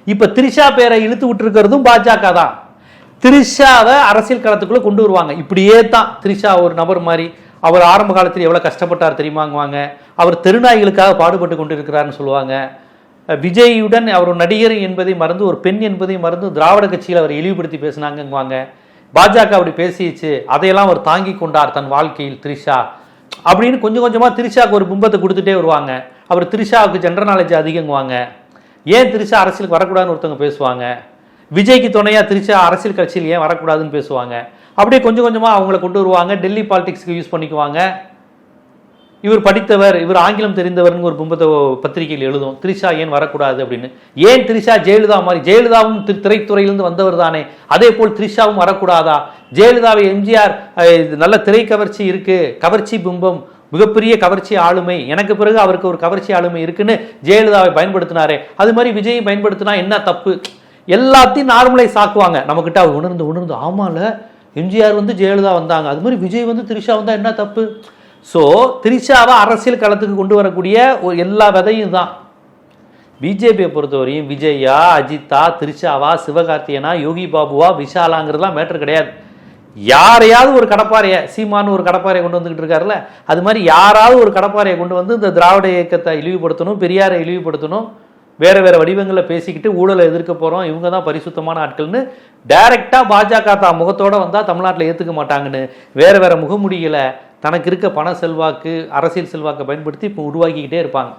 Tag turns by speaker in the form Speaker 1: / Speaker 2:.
Speaker 1: இப்ப திரிஷா பேரை இழுத்து விட்டுருக்கிறதும் பாஜக தான். திரிஷாவை அரசியல் களத்துக்குள்ள கொண்டு வருவாங்க. இப்படியே தான் திரிஷா ஒரு நபர் மாதிரி. அவர் ஆரம்ப காலத்தில் எவ்வளவு கஷ்டப்பட்டார் தெரியுமாங்குவாங்க. அவர் தெருநாய்களுக்காக பாடுபட்டு கொண்டிருக்கிறார்னு சொல்லுவாங்க. விஜயுடன் அவர் நடிகர் என்பதை மறந்து ஒரு பெண் என்பதை மறந்து திராவிட கட்சியில் அவர் இழிவுபடுத்தி பேசினாங்குவாங்க. பாஜக அப்படி பேசிச்சு, அதையெல்லாம் அவர் தாங்கி கொண்டார் தன் வாழ்க்கையில் திரிஷா அப்படின்னு கொஞ்சம் கொஞ்சமா திரிஷாவுக்கு ஒரு பிம்பத்தை கொடுத்துட்டே வருவாங்க. அவர் திரிஷாவுக்கு ஜெனரல் நாலேஜ் அதிகங்குவாங்க. ஏன் திரிஷா அரசியலுக்கு வரக்கூடாதுன்னு ஒருத்தவங்க பேசுவாங்க. விஜய்க்கு துணையா திரிஷா அரசியல் கட்சியில் ஏன் வரக்கூடாதுன்னு பேசுவாங்க. அப்படியே கொஞ்சம் கொஞ்சமா அவங்கள கொண்டு வருவாங்க. டெல்லி பாலிடிக்ஸ்க்கு யூஸ் பண்ணிக்குவாங்க. இவர் படித்தவர், இவர் ஆங்கிலம் தெரிந்தவர்னு ஒரு பிம்பத்தை பத்திரிகையில் எழுதும். திரிஷா ஏன் வரக்கூடாது அப்படின்னு. ஏன் திரிஷா ஜெயலலிதா மாதிரி, ஜெயலலிதாவும் திரைத்துறையிலிருந்து வந்தவர் தானே, அதே போல் திரிஷாவும் வரக்கூடாதா? ஜெயலலிதாவை எம்ஜிஆர் நல்ல திரை கவர்ச்சி இருக்கு, கவர்ச்சி பிம்பம், மிகப்பெரிய கவர்ச்சி ஆளுமை, எனக்கு பிறகு அவருக்கு ஒரு கவர்ச்சி ஆளுமை இருக்குன்னு ஜெயலலிதாவை பயன்படுத்தினாரே, அது மாதிரி விஜயை பயன்படுத்தினா என்ன தப்பு? எல்லாத்தையும் நார்மலைஸ் ஆக்குவாங்க. நம்மகிட்ட அவர் உணர்ந்து ஆமால எம்ஜிஆர் வந்து ஜெயலலிதா வந்தாங்க, அது மாதிரி விஜய் வந்து திரிஷா வந்தா என்ன தப்பு? ஸோ திரிஷாவை அரசியல் களத்துக்கு கொண்டு வரக்கூடிய எல்லா விதையும் தான். பிஜேபியை பொறுத்தவரையும் விஜயா, அஜித்தா, திரிஷாவா, சிவகார்த்தியனா, யோகி பாபுவா, விஷாலாங்கிறதுலாம் மேட்டர் கிடையாது. யாரையாவது ஒரு கடப்பாறையை, சீமானு ஒரு கடப்பாறையை கொண்டு வந்துகிட்டு இருக்காருல்ல, அது மாதிரி யாராவது ஒரு கடப்பாறையை கொண்டு வந்து இந்த திராவிட இயக்கத்தை இழிவுபடுத்தணும், பெரியாரை இழிவுபடுத்தணும், வேற வேற வடிவங்களில் பேசிக்கிட்டு ஊழலை எதிர்க்க போறோம், இவங்க தான் பரிசுத்தமான ஆட்கள்னு டைரக்டா பாஜக தான் முகத்தோட வந்தா தமிழ்நாட்டில் ஏத்துக்க மாட்டாங்கன்னு வேற வேற முகமுடிகளை தனக்கு இருக்க பண செல்வாக்கு, அரசியல் செல்வாக்கை பயன்படுத்தி இப்போ உருவாக்கிக்கிட்டே இருப்பாங்க.